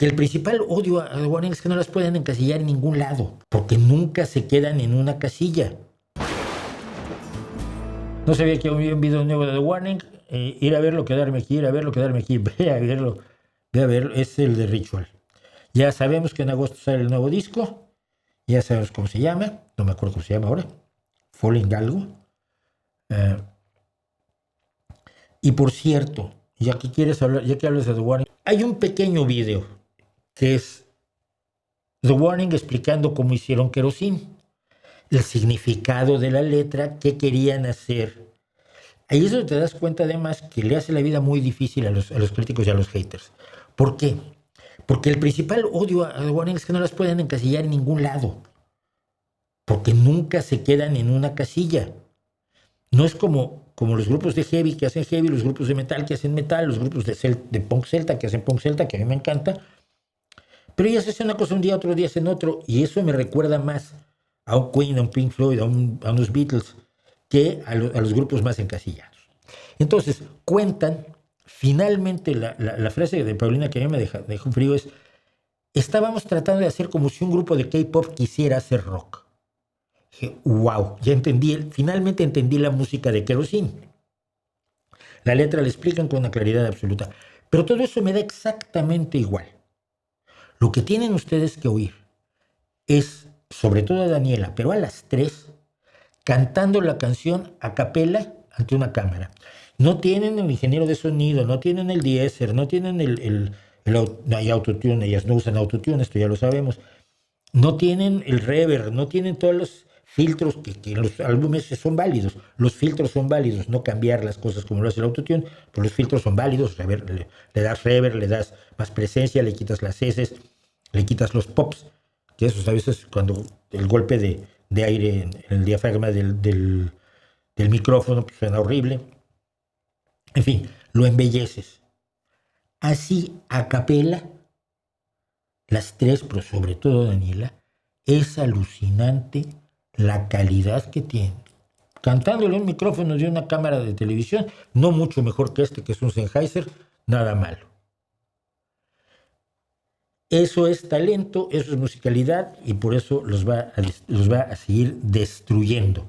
Que el principal odio a The Warning es que no las pueden encasillar en ningún lado, porque nunca se quedan en una casilla. No sabía que había un video nuevo de The Warning. Ir a verlo, quedarme aquí, ir a verlo, quedarme aquí. Ve a verlo, es el de Ritual. Ya sabemos que en agosto sale el nuevo disco. Ya sabemos cómo se llama. No me acuerdo cómo se llama ahora. Falling algo. Y por cierto, ya que hablas de The Warning, hay un pequeño video que es The Warning explicando cómo hicieron Kerosene, el significado de la letra, qué querían hacer. Ahí es donde te das cuenta además que le hace la vida muy difícil a los críticos y a los haters. ¿Por qué? Porque el principal odio a The Warning es que no las pueden encasillar en ningún lado, porque nunca se quedan en una casilla. No es como los grupos de heavy que hacen heavy, los grupos de metal que hacen metal, los grupos de punk celta que hacen punk celta, que a mí me encanta. Pero ellos hacen una cosa un día, otro día hacen otro, y eso me recuerda más a un Queen, a un Pink Floyd, a unos Beatles, que a los grupos más encasillados. Entonces, cuentan, finalmente la frase de Paulina que a mí me dejó frío es: estábamos tratando de hacer como si un grupo de K-pop quisiera hacer rock. Dije, wow, ya entendí, finalmente entendí la música de Kerosene. La letra la explican con una claridad absoluta, pero todo eso me da exactamente igual. Lo que tienen ustedes que oír es, sobre todo a Daniela, pero a las tres, cantando la canción a capela ante una cámara. No tienen el ingeniero de sonido, no tienen el deesser, no tienen no hay autotune, ellas no usan autotune, esto ya lo sabemos. No tienen el reverb, no tienen todos los filtros que en los álbumes son válidos. Los filtros son válidos, no cambiar las cosas como lo hace el autotune, pero los filtros son válidos. Le das reverb, le das más presencia, le quitas las heces, le quitas los pops, que eso a veces cuando el golpe de aire en el diafragma del micrófono pues, suena horrible. En fin, lo embelleces. Así, a capela, las tres, pero sobre todo Daniela, es alucinante la calidad que tiene. Cantándole un micrófono de una cámara de televisión, no mucho mejor que este, que es un Sennheiser, nada malo. Eso es talento, eso es musicalidad y por eso los va a seguir destruyendo.